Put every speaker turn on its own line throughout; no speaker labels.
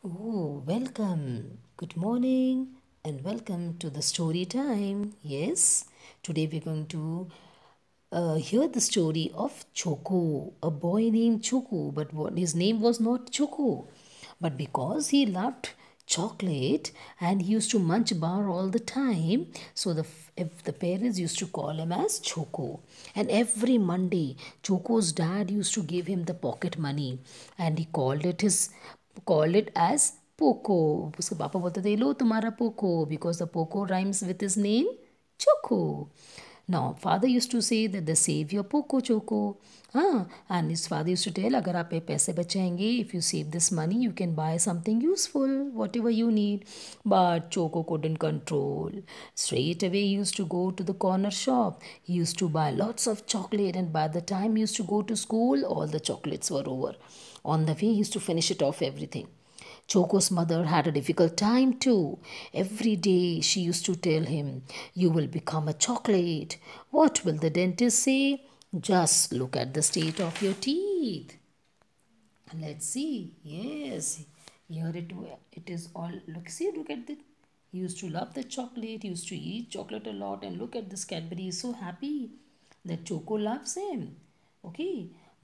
Oh, welcome. Good morning and welcome to the story time. Yes, today we're going to hear the story of Choco, a boy named Choco, but his name was not Choco. But because he loved chocolate and he used to munch bar all the time, so if the parents used to call him as Choco. And every Monday, Choco's dad used to give him the pocket money and he called it as Poco. उसके पापा बोलते थे लो तुम्हारा Poco because the Poco rhymes with his name Choco. Now, father used to say that the save your Poco Choco. And his father used to tell, अगर आप ये पैसे बचाएंगे, if you save this money, you can buy something useful, whatever you need. But Choco couldn't control. Straight away, he used to go to the corner shop. He used to buy lots of chocolate, and by the time he used to go to school, all the chocolates were over. On the way, he used to finish it off everything. Choco's mother had a difficult time too. Every day she used to tell him, "You will become a chocolate." What will the dentist say? Just look at the state of your teeth. Let's see. Yes, here it is all. Look at the. He used to love the chocolate. He used to eat chocolate a lot, and look at this Cadbury. He's so happy that Choco loves him. Okay.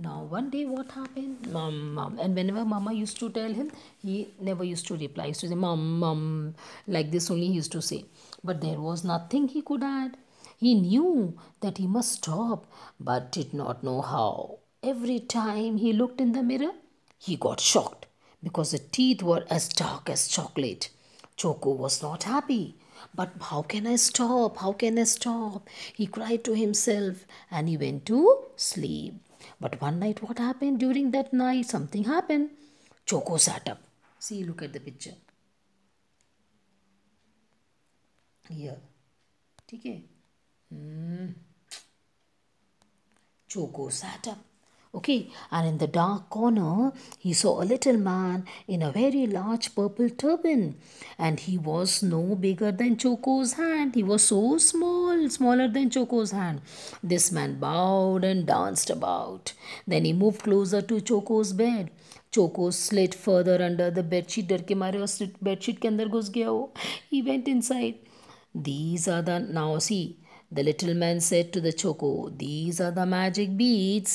Now one day what happened? Mom. And whenever Mama used to tell him, he never used to reply. He used to say, Mom. Like this only he used to say. But there was nothing he could add. He knew that he must stop, but did not know how. Every time he looked in the mirror, he got shocked because the teeth were as dark as chocolate. Choco was not happy. But how can I stop? How can I stop? He cried to himself and he went to sleep. But one night, what happened? During that night, something happened. Choco sat up. See, look at the picture. Here. ठीक है? Choco sat up. Okay, and in the dark corner, he saw a little man in a very large purple turban, and he was no bigger than Choco's hand. He was so small, smaller than Choco's hand. This man bowed and danced about. Then he moved closer to Choco's bed. Choco slid further under the bedsheet. डर के मारे उस bedsheet के अंदर घुस गया वो. He went inside. These are the now see the little man said to the Choco, "These are the magic beads,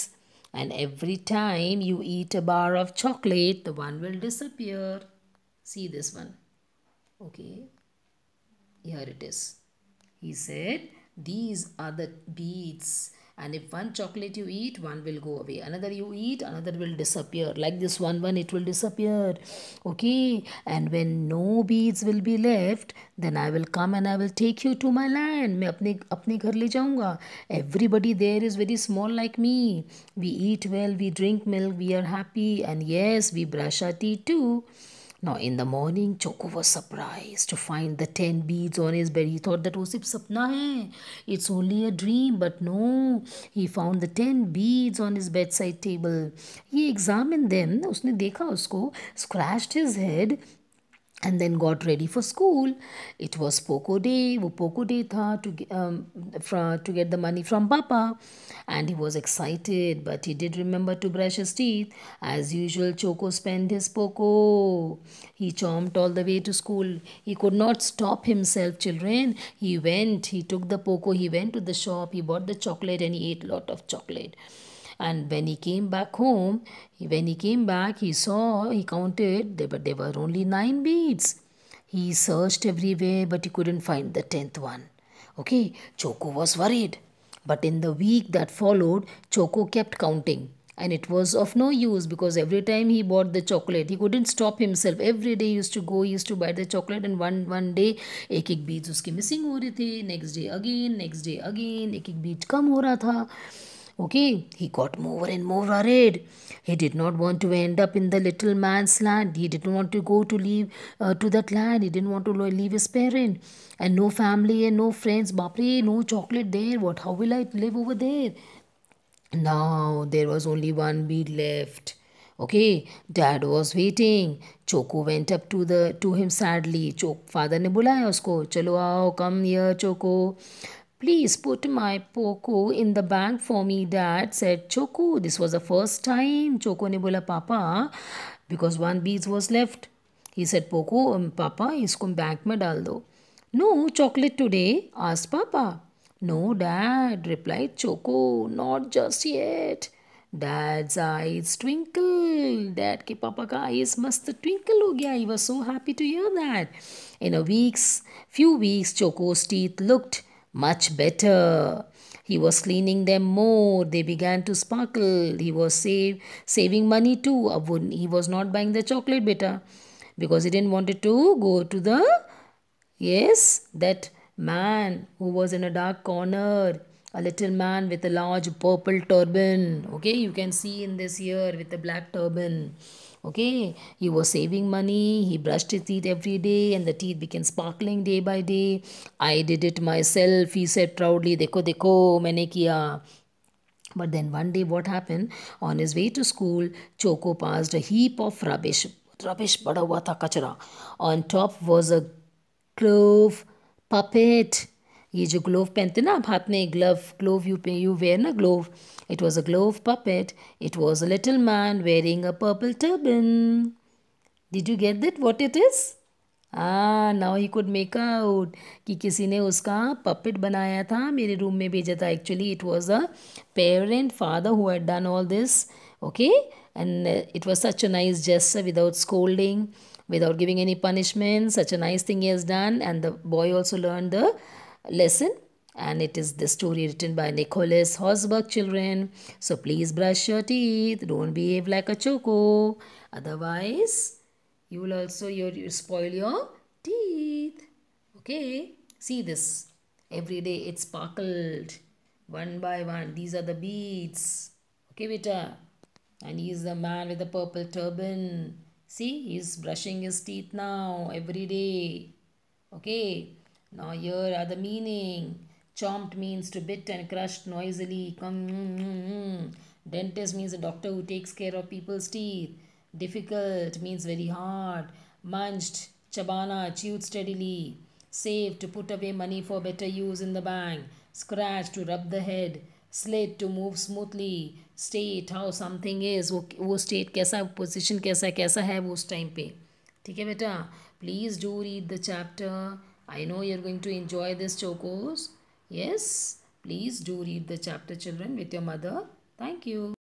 and every time you eat a bar of chocolate, the one will disappear." See this one. Okay, here it is. He said, "These are the beads, and if one chocolate you eat, one will go away. Another you eat, another will disappear. Like this one, it will disappear. Okay, and when no beads will be left, then I will come and I will take you to my land. मैं अपने घर ले जाऊंगा. Everybody there is very small like me. We eat well, we drink milk, we are happy, and yes, we brush our teeth too." Now in the morning, Choco was surprised to find the 10 beads on his bed. He thought that वो सिर्फ सपना है. It's only a dream, but no. He found the 10 beads on his bedside table. He examined them. उसने देखा उसको, scratched his head, and then got ready for school. It was Poco Day. वो Poco Day था to get the money from Papa, and he was excited. But he did remember to brush his teeth. As usual, Choco spent his Poco. He chomped all the way to school. He could not stop himself, children. He went. He took the Poco. He went to the shop. He bought the chocolate and he ate a lot of chocolate. And when he came back home, when he came back, he saw, he counted, there were only 9 beads. He searched everywhere, but he couldn't find the 10th one. Okay, Choco was worried. But in the week that followed, Choco kept counting. And it was of no use because every time he bought the chocolate, he couldn't stop himself. Every day he used to go, he used to buy the chocolate, and one day एक beads उसके missing हो रहे थे. Next day again, एक bead कम हो रहा था. Okay, he got more and more worried. He did not want to end up in the little man's land. He didn't want to go to leave to that land. He didn't want to leave his parent and no family and no friends. Bapre, no chocolate there. What? How will I live over there? Now there was only one bead left. Okay, Dad was waiting. Choco went up to him sadly. Father ने बुलाया उसको. चलो आओ, come here, Choco. "Please put my Poco in the bank for me, Dad," said Choco. This was the first time Choco ne bola, "Papa," because one beads was left. He said, Poco, पापा इसको bank में डाल दो. No chocolate today, asked Papa. No, Dad, replied Choco, not just yet. Dad's eyes twinkled. Dad के पापा का eyes मस्त twinkle हो गया. He was so happy to hear that. In few weeks, Choco's teeth looked much better. He was cleaning them more. They began to sparkle. He was saving money too. He was not buying the chocolate beta because he didn't want it to go to the, yes, that man who was in a dark corner, a little man with a large purple turban. Okay, you can see in this here with a black turban. Okay, he was saving money. He brushed his teeth every day, and the teeth became sparkling day by day. I did it myself, he said proudly. Dekho, dekho, maine kiya. But then one day, what happened? On his way to school, Choco passed a heap of rubbish. Rubbish bada hua tha kachra. On top was a glove puppet. ये जो glove पहनते ना आप हाथ में glove you wear na glove. It was a glove puppet. It was a little man wearing a purple turban. Did you get that what it is? Now he could make out कि किसी ने उसका puppet बनाया था, मेरे room में भेजा था. Actually it was a parent father who had done all this. Okay, and it was such a nice gesture without scolding, without giving any punishment. Such a nice thing he has done, and the boy also learned the lesson. And it is the story written by Nicholas Hosberg children. So please brush your teeth. Don't behave like a choco. Otherwise, you will also you spoil your teeth. Okay. See this. Every day it sparkled. One by one. These are the beads. Okay, beta. And he is the man with the purple turban. See, he's brushing his teeth now every day. Okay. Now here are the meaning. Chomped means to bit and crushed noisily. Dentist means a doctor who takes care of people's teeth. Difficult means very hard. Munched, chabana, chewed steadily. Save to put away money for better use in the bank. Scratch to rub the head. Slit to move smoothly. State how something is. वो state कैसा position कैसा है वो उस time पे. ठीक है बेटा. Please do read the chapter. I know you're going to enjoy this chocos. Yes. Please do read the chapter, children, with your mother. Thank you.